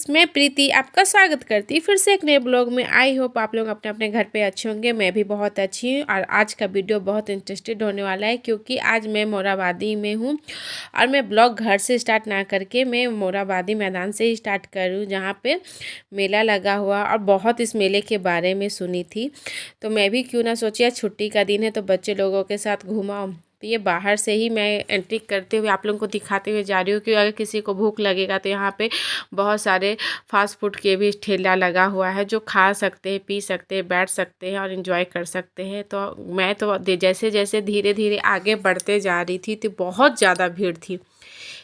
मैं प्रीति आपका स्वागत करती फिर से एक नए ब्लॉग में। आई होप आप लोग अपने अपने घर पे अच्छे होंगे। मैं भी बहुत अच्छी हूँ और आज का वीडियो बहुत इंटरेस्टेड होने वाला है क्योंकि आज मैं मोराबादी में हूँ और मैं ब्लॉग घर से स्टार्ट ना करके मैं मोराबादी मैदान से ही स्टार्ट करूँ जहाँ पे मेला लगा हुआ और बहुत इस मेले के बारे में सुनी थी। तो मैं भी क्यों ना सोचिए छुट्टी का दिन है तो बच्चे लोगों के साथ घूमाऊँ। तो ये बाहर से ही मैं एंट्री करते हुए आप लोगों को दिखाते हुए जा रही हूँ कि अगर किसी को भूख लगेगा तो यहाँ पे बहुत सारे फास्ट फूड के भी ठेला लगा हुआ है जो खा सकते हैं, पी सकते हैं, बैठ सकते हैं और एंजॉय कर सकते हैं। तो मैं तो जैसे जैसे धीरे धीरे आगे बढ़ते जा रही थी तो बहुत ज़्यादा भीड़ थी,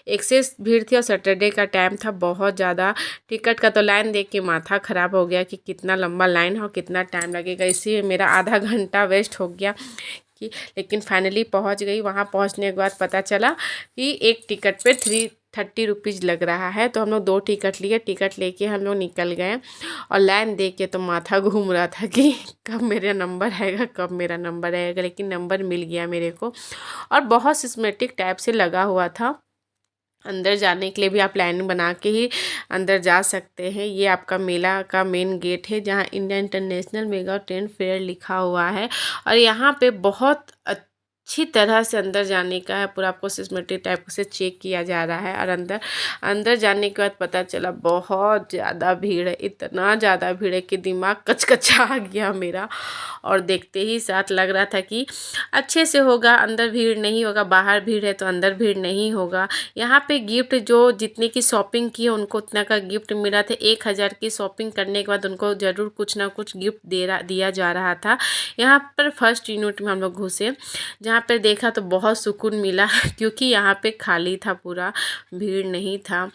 एक्सेस भीड़ थी और सैटरडे का टाइम था। बहुत ज़्यादा टिकट का तो लाइन देख के माथा ख़राब हो गया कि कितना लंबा लाइन है और कितना टाइम लगेगा। इसी में मेरा आधा घंटा वेस्ट हो गया कि लेकिन फाइनली पहुंच गई। वहां पहुंचने के बाद पता चला कि एक टिकट पे 330 रुपीज़ लग रहा है। तो हम लोग 2 टिकट लिए, टिकट लेके हम लोग निकल गए और लाइन देख के तो माथा घूम रहा था कि कब मेरा नंबर आएगा, कब मेरा नंबर आएगा। लेकिन नंबर मिल गया मेरे को और बहुत सिस्टमेटिक टाइप से लगा हुआ था। अंदर जाने के लिए भी आप लाइन बना के ही अंदर जा सकते हैं। ये आपका मेला का मेन गेट है जहाँ India international mega trade fair लिखा हुआ है और यहाँ पे बहुत अच्छी तरह से अंदर जाने का है। पूरा आपको सिस्टमेटिक टाइप से चेक किया जा रहा है और अंदर जाने के बाद पता चला बहुत ज़्यादा भीड़ है। इतना ज़्यादा भीड़ है कि दिमाग कचकचा गया मेरा और देखते ही साथ लग रहा था कि अच्छे से होगा, अंदर भीड़ नहीं होगा। बाहर भीड़ है तो अंदर भीड़ नहीं होगा। यहाँ पे गिफ्ट जो जितने की शॉपिंग की है उनको उतना का गिफ्ट मिला था। 1000 की शॉपिंग करने के बाद उनको ज़रूर कुछ ना कुछ गिफ्ट दिया जा रहा था। यहाँ पर फर्स्ट यूनिट में हम लोग घुसे जहाँ पर देखा तो बहुत सुकून मिला क्योंकि यहाँ पे खाली था, पूरा भीड़ नहीं था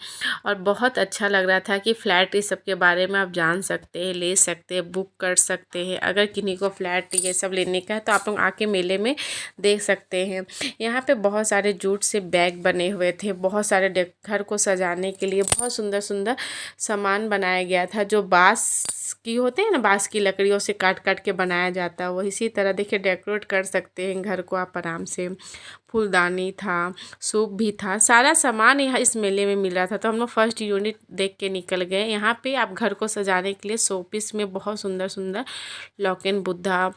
और बहुत अच्छा लग रहा था कि फ्लैट इस सब के बारे में आप जान सकते हैं, ले सकते हैं, बुक कर सकते हैं। अगर किन्हीं को फ्लैट ये सब लेने का है तो आप लोग आके मेले में देख सकते हैं। यहाँ पे बहुत सारे जूट से बैग बने हुए थे, बहुत सारे घर को सजाने के लिए बहुत सुंदर सुंदर सामान बनाया गया था जो बांस की होते हैं ना, बांस की लकड़ियों से काट काट के बनाया जाता है। वो इसी तरह देखिए डेकोरेट कर सकते हैं घर को आप आराम से। फूलदानी था, सूप भी था, सारा सामान यहाँ इस मेले में मिल रहा था। तो हम लोग फर्स्ट यूनिट देख के निकल गए। यहाँ पे आप घर को सजाने के लिए शोपीस में बहुत सुंदर सुंदर लॉक एंड बुद्धा,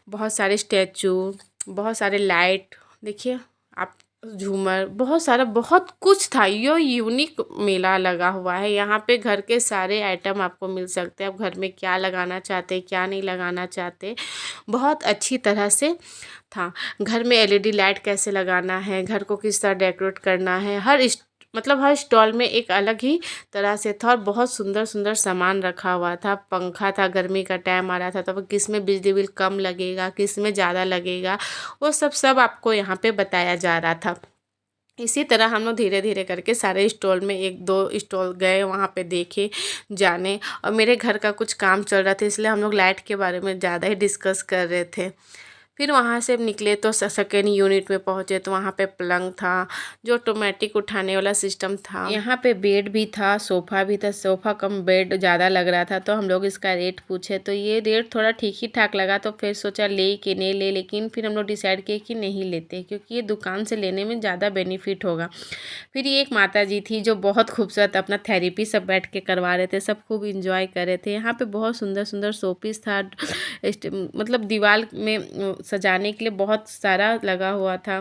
बहुत सारे स्टैचू, बहुत सारे लाइट, देखिए आप झूमर, बहुत सारा बहुत कुछ था। ये यूनिक मेला लगा हुआ है। यहाँ पे घर के सारे आइटम आपको मिल सकते हैं। आप घर में क्या लगाना चाहते हैं, क्या नहीं लगाना चाहते, बहुत अच्छी तरह से था। घर में एलईडी लाइट कैसे लगाना है, घर को किस तरह डेकोरेट करना है, हर स्टॉल में एक अलग ही तरह से था और बहुत सुंदर सुंदर सामान रखा हुआ था। पंखा था, गर्मी का टाइम आ रहा था तो किस में बिजली बिल कम लगेगा, किस में ज़्यादा लगेगा, वो सब आपको यहाँ पे बताया जा रहा था। इसी तरह हम लोग धीरे धीरे करके सारे स्टॉल में 1-2 स्टॉल गए, वहाँ पे देखे जाने। और मेरे घर का कुछ काम चल रहा था इसलिए हम लोग लाइट के बारे में ज़्यादा ही डिस्कस कर रहे थे। फिर वहाँ से निकले तो सेकेंड यूनिट में पहुँचे तो वहाँ पे पलंग था जो ऑटोमेटिक उठाने वाला सिस्टम था। यहाँ पे बेड भी था, सोफ़ा भी था। सोफ़ा कम बेड ज़्यादा लग रहा था तो हम लोग इसका रेट पूछे तो ये रेट थोड़ा ठीक ही ठाक लगा। तो फिर सोचा ले कि नहीं ले, लेकिन फिर हम लोग डिसाइड किए कि नहीं लेते क्योंकि ये दुकान से लेने में ज़्यादा बेनिफिट होगा। फिर ये एक माता जी थी जो बहुत खूबसूरत अपना थेरेपी सब बैठ के करवा रहे थे, सब खूब इंजॉय कर रहे थे। यहाँ पे बहुत सुंदर सुंदर शोपीस था, मतलब दीवार में सजाने के लिए बहुत सारा लगा हुआ था।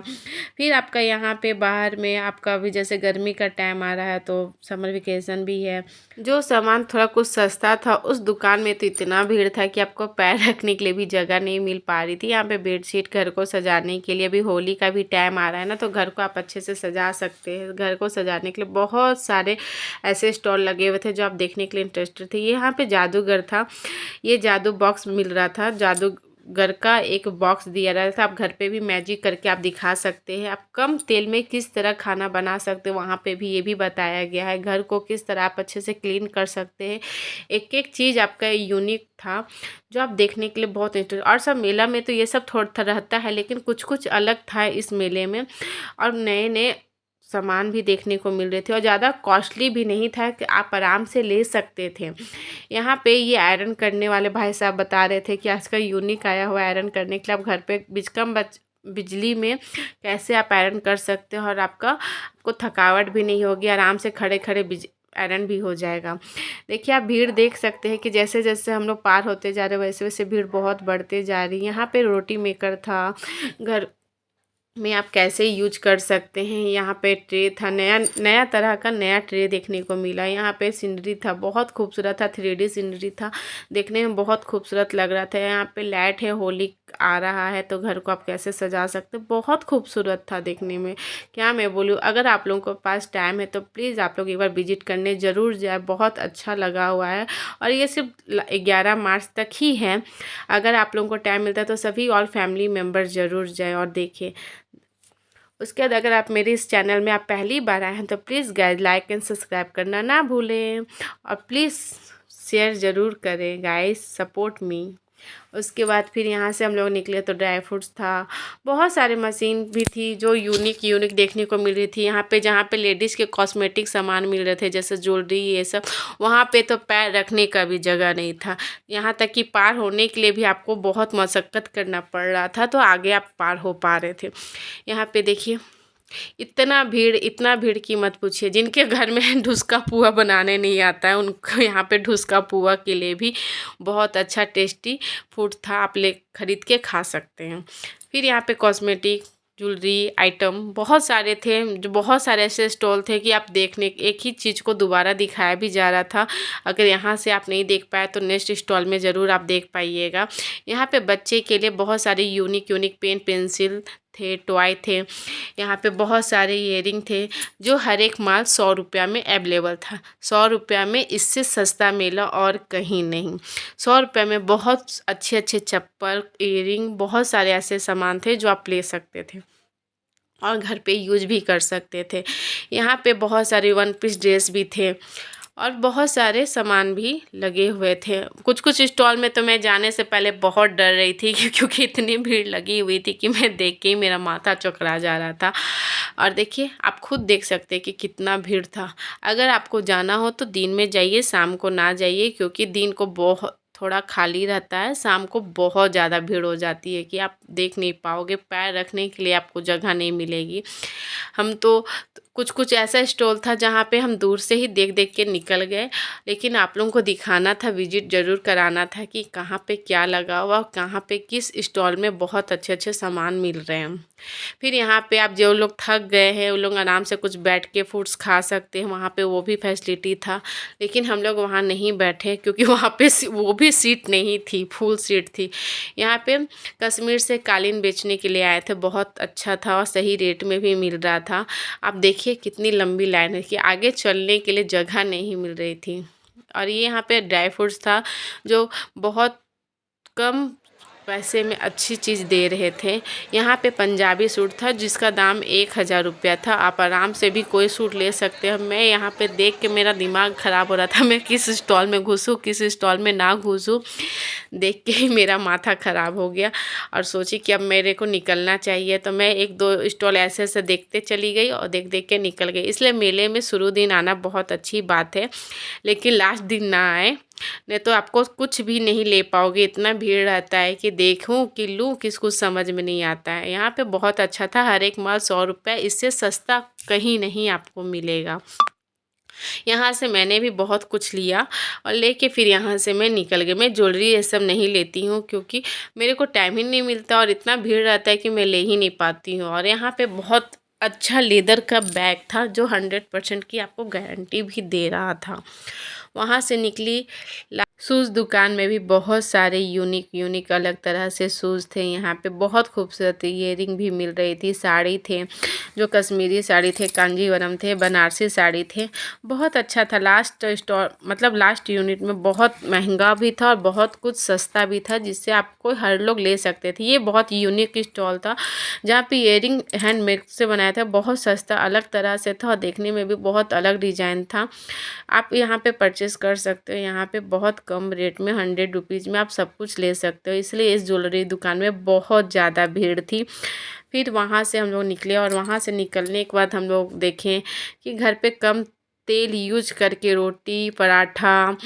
फिर आपका यहाँ पे बाहर में आपका भी जैसे गर्मी का टाइम आ रहा है तो समर वेकेशन भी है, जो सामान थोड़ा कुछ सस्ता था उस दुकान में तो इतना भीड़ था कि आपको पैर रखने के लिए भी जगह नहीं मिल पा रही थी। यहाँ पे बेडशीट घर को सजाने के लिए, अभी होली का भी टाइम आ रहा है ना तो घर को आप अच्छे से सजा सकते हैं। घर को सजाने के लिए बहुत सारे ऐसे स्टॉल लगे हुए थे जो आप देखने के लिए इंटरेस्टेड थे। यहाँ पे जादूगर था, ये जादू बॉक्स मिल रहा था, जादूगर का एक बॉक्स दिया रहा था। आप घर पे भी मैजिक करके आप दिखा सकते हैं। आप कम तेल में किस तरह खाना बना सकते हो वहाँ पे भी ये भी बताया गया है। घर को किस तरह आप अच्छे से क्लीन कर सकते हैं, एक एक चीज़ आपका यूनिक था जो आप देखने के लिए बहुत इंटरेस्ट। और सब मेला में तो ये सब थोड़ा रहता है लेकिन कुछ कुछ अलग था इस मेले में और नए नए सामान भी देखने को मिल रहे थे और ज़्यादा कॉस्टली भी नहीं था कि आप आराम से ले सकते थे। यहाँ पे ये आयरन करने वाले भाई साहब बता रहे थे कि आजकल यूनिक आया हुआ आयरन करने के लिए आप घर पे बिजली में कैसे आप आयरन कर सकते हो और आपको थकावट भी नहीं होगी, आराम से खड़े खड़े एरंड भी हो जाएगा। देखिए आप भीड़ देख सकते हैं कि जैसे जैसे हम लोग पार होते जा रहे हैं वैसे वैसे भीड़ बहुत बढ़ते जा रही है। यहाँ पे रोटी मेकर था, घर में आप कैसे यूज कर सकते हैं। यहाँ पे ट्रे था, नया नया तरह का नया ट्रे देखने को मिला। यहाँ पे सीनरी था, बहुत खूबसूरत था, 3D सीनरी था, देखने में बहुत खूबसूरत लग रहा था। यहाँ पे लाइट है, होली आ रहा है तो घर को आप कैसे सजा सकते हैं, बहुत खूबसूरत था देखने में। क्या मैं बोलूँ, अगर आप लोगों के पास टाइम है तो प्लीज़ आप लोग एक बार विजिट करने ज़रूर जाए, बहुत अच्छा लगा हुआ है। और ये सिर्फ 11 मार्च तक ही है। अगर आप लोगों को टाइम मिलता है तो सभी ऑल फैमिली मेम्बर ज़रूर जाए और देखें। उसके बाद अगर आप मेरे इस चैनल में आप पहली बार आए हैं तो please guys like and subscribe करना ना भूलें, और प्लीज़ शेयर ज़रूर करें गाइज, सपोर्ट मी। उसके बाद फिर यहाँ से हम लोग निकले तो ड्राई फ्रूट्स था, बहुत सारे मशीन भी थी जो यूनिक यूनिक देखने को मिल रही थी। यहाँ पे जहाँ पे लेडीज़ के कॉस्मेटिक सामान मिल रहे थे जैसे ज्वेलरी ये सब, वहाँ पे तो पैर रखने का भी जगह नहीं था। यहाँ तक कि पार होने के लिए भी आपको बहुत मशक्क़त करना पड़ रहा था तो आगे आप पार हो पा रहे थे। यहाँ पे देखिए इतना भीड़ की मत पूछिए। जिनके घर में ढुसका पुआ बनाने नहीं आता है उनको यहाँ पे ढुसका पुआ के लिए भी बहुत अच्छा टेस्टी फूड था, आप ले खरीद के खा सकते हैं। फिर यहाँ पे कॉस्मेटिक ज्वेलरी आइटम बहुत सारे थे, जो बहुत सारे ऐसे स्टॉल थे कि आप देखने एक ही चीज़ को दोबारा दिखाया भी जा रहा था। अगर यहाँ से आप नहीं देख पाए तो नेक्स्ट स्टॉल में ज़रूर आप देख पाइएगा। यहाँ पे बच्चे के लिए बहुत सारे यूनिक यूनिक पेन पेंसिल थे, टॉय थे। यहाँ पे बहुत सारे इयरिंग थे जो हर एक माल 100 रुपया में अवेलेबल था। 100 रुपया में इससे सस्ता मिला और कहीं नहीं। 100 रुपये में बहुत अच्छे अच्छे चप्पल, इयरिंग, बहुत सारे ऐसे सामान थे जो आप ले सकते थे और घर पे यूज भी कर सकते थे। यहाँ पे बहुत सारे वन पीस ड्रेस भी थे और बहुत सारे सामान भी लगे हुए थे। कुछ कुछ स्टॉल में तो मैं जाने से पहले बहुत डर रही थी क्योंकि इतनी भीड़ लगी हुई थी कि मैं देख के ही मेरा माथा चकरा जा रहा था। और देखिए आप खुद देख सकते हैं कि कितना भीड़ था। अगर आपको जाना हो तो दिन में जाइए, शाम को ना जाइए, क्योंकि दिन को बहुत थोड़ा खाली रहता है, शाम को बहुत ज़्यादा भीड़ हो जाती है कि आप देख नहीं पाओगे, पैर रखने के लिए आपको जगह नहीं मिलेगी। हम तो कुछ कुछ ऐसा स्टॉल था जहाँ पे हम दूर से ही देख देख के निकल गए, लेकिन आप लोगों को दिखाना था, विजिट ज़रूर कराना था कि कहाँ पे क्या लगा हुआ, कहाँ पे किस स्टॉल में बहुत अच्छे अच्छे सामान मिल रहे हैं। फिर यहाँ पे आप जो लोग थक गए हैं वो लोग आराम से कुछ बैठ के फूड्स खा सकते हैं, वहाँ पे वो भी फैसिलिटी था। लेकिन हम लोग वहाँ नहीं बैठे क्योंकि वहाँ पे वो भी सीट नहीं थी, फुल सीट थी। यहाँ पे कश्मीर से कालीन बेचने के लिए आए थे, बहुत अच्छा था और सही रेट में भी मिल रहा था। आप देखिए कितनी लंबी लाइन है कि आगे चलने के लिए जगह नहीं मिल रही थी। और ये यहाँ पे ड्राई फ्रूट्स था जो बहुत कम पैसे में अच्छी चीज़ दे रहे थे। यहाँ पे पंजाबी सूट था जिसका दाम 1000 रुपया था। आप आराम से भी कोई सूट ले सकते हैं। मैं यहाँ पे देख के मेरा दिमाग ख़राब हो रहा था, मैं किस स्टॉल में घुसूँ किस स्टॉल में ना घुसूँ, देख के ही मेरा माथा ख़राब हो गया। और सोची कि अब मेरे को निकलना चाहिए, तो मैं एक दो स्टॉल ऐसे ऐसे देखते चली गई और देख देख के निकल गई। इसलिए मेले में शुरू दिन आना बहुत अच्छी बात है, लेकिन लास्ट दिन ना आए, नहीं तो आपको कुछ भी नहीं ले पाओगे। इतना भीड़ रहता है कि देखूं कि लूं किस कुछ समझ में नहीं आता है। यहाँ पे बहुत अच्छा था, हर एक माल 100 रुपये, इससे सस्ता कहीं नहीं आपको मिलेगा। यहाँ से मैंने भी बहुत कुछ लिया और लेके फिर यहाँ से मैं निकल गई। मैं ज्वेलरी ये सब नहीं लेती हूँ क्योंकि मेरे को टाइम ही नहीं मिलता और इतना भीड़ रहता है कि मैं ले ही नहीं पाती हूँ। और यहाँ पे बहुत अच्छा लेदर का बैग था जो 100% की आपको गारंटी भी दे रहा था। वहाँ से निकली, शूज़ दुकान में भी बहुत सारे यूनिक यूनिक अलग तरह से शूज़ थे। यहाँ पे बहुत खूबसूरत इयरिंग भी मिल रही थी, साड़ी थे जो कश्मीरी साड़ी थे, कांजीवरम थे, बनारसी साड़ी थे, बहुत अच्छा था। लास्ट स्टॉल मतलब लास्ट यूनिट में बहुत महंगा भी था और बहुत कुछ सस्ता भी था जिससे आपको हर लोग ले सकते थे। ये बहुत यूनिक स्टॉल था जहाँ पे इयरिंग हैंडमेड से बनाया था, बहुत सस्ता अलग तरह से था और देखने में भी बहुत अलग डिज़ाइन था। आप यहाँ पे परचेस कर सकते हो। यहाँ पे बहुत कम रेट में 100 रुपीज़ में आप सब कुछ ले सकते हो, इसलिए इस ज्वेलरी दुकान में बहुत ज़्यादा भीड़ थी। फिर वहाँ से हम लोग निकले और वहाँ से निकलने के बाद हम लोग देखें कि घर पे कम तेल यूज करके रोटी पराठा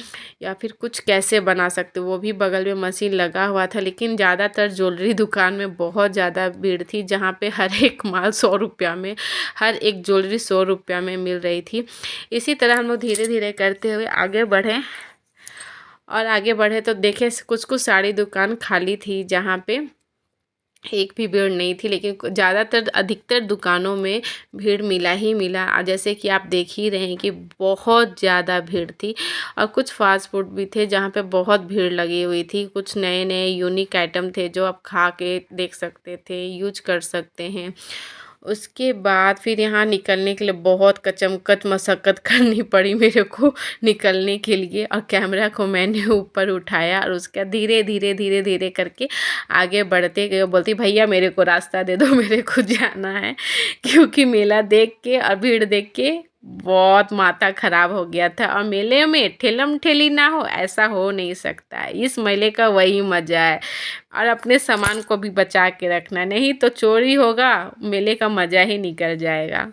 या फिर कुछ कैसे बना सकते, वो भी बगल में मशीन लगा हुआ था। लेकिन ज़्यादातर ज्वेलरी दुकान में बहुत ज़्यादा भीड़ थी, जहाँ पे हर एक माल 100 रुपया में, हर एक ज्वेलरी 100 रुपया में मिल रही थी। इसी तरह हम लोग धीरे धीरे करते हुए आगे बढ़े और आगे बढ़े तो देखे कुछ कुछ साड़ी दुकान खाली थी, जहाँ पे एक भी भीड़ नहीं थी। लेकिन ज़्यादातर अधिकतर दुकानों में भीड़ मिला ही मिला। जैसे कि आप देख ही रहे हैं कि बहुत ज़्यादा भीड़ थी। और कुछ फास्ट फूड भी थे जहाँ पे बहुत भीड़ लगी हुई थी। कुछ नए नए यूनिक आइटम थे जो आप खा के देख सकते थे, यूज कर सकते हैं। उसके बाद फिर यहाँ निकलने के लिए बहुत कचमकच मशक्क़त करनी पड़ी मेरे को निकलने के लिए। और कैमरा को मैंने ऊपर उठाया और उसका धीरे धीरे धीरे धीरे करके आगे बढ़ते गए। बोलती भैया मेरे को रास्ता दे दो, मेरे को जाना है। क्योंकि मेला देख के और भीड़ देख के बहुत माथा खराब हो गया था। और मेले में ठेलम ठेली ना हो, ऐसा हो नहीं सकता है। इस मेले का वही मज़ा है। और अपने सामान को भी बचा के रखना, नहीं तो चोरी होगा, मेले का मज़ा ही निकल जाएगा।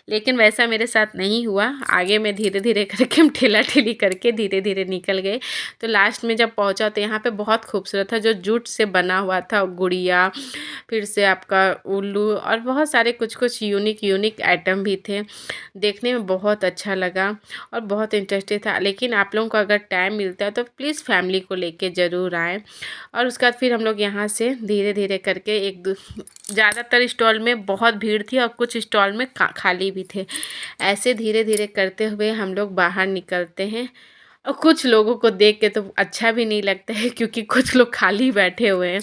लेकिन वैसा मेरे साथ नहीं हुआ। आगे में धीरे धीरे करके हम ठेला ठेली करके धीरे धीरे निकल गए। तो लास्ट में जब पहुंचा तो यहाँ पे बहुत खूबसूरत था, जो जूट से बना हुआ था गुड़िया, फिर से आपका उल्लू और बहुत सारे कुछ कुछ यूनिक आइटम भी थे। देखने में बहुत अच्छा लगा और बहुत इंटरेस्टिंग था। लेकिन आप लोगों को अगर टाइम मिलता है तो प्लीज़ फैमिली को लेके ज़रूर आएँ। और उसके बाद फिर हम लोग यहाँ से धीरे धीरे करके ज़्यादातर स्टॉल में बहुत भीड़ थी और कुछ स्टॉल में खाली भी थे। ऐसे धीरे धीरे करते हुए हम लोग बाहर निकलते हैं। और कुछ लोगों को देख के तो अच्छा भी नहीं लगता है, क्योंकि कुछ लोग खाली बैठे हुए हैं।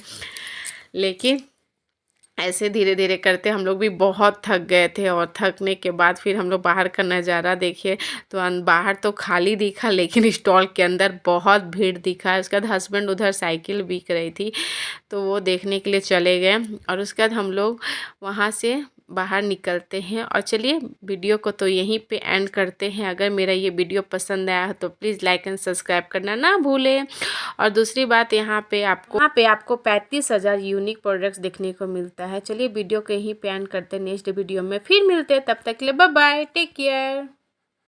लेकिन ऐसे धीरे धीरे करते हम लोग भी बहुत थक गए थे। और थकने के बाद फिर हम लोग बाहर का नज़ारा देखे तो बाहर तो खाली दिखा, लेकिन स्टॉल के अंदर बहुत भीड़ दिखा। उसके बाद हस्बैंड उधर साइकिल बिक रही थी तो वो देखने के लिए चले गए। और उसके बाद हम लोग वहाँ से बाहर निकलते हैं। और चलिए वीडियो को तो यहीं पे एंड करते हैं। अगर मेरा ये वीडियो पसंद आया हो तो प्लीज़ लाइक एंड सब्सक्राइब करना ना भूलें। और दूसरी बात, यहाँ पे आपको 35,000 यूनिक प्रोडक्ट्स देखने को मिलता है। चलिए वीडियो को यहीं पे एंड करते हैं। नेक्स्ट वीडियो में फिर मिलते हैं, तब तक के लिए बाय बाय, टेक केयर।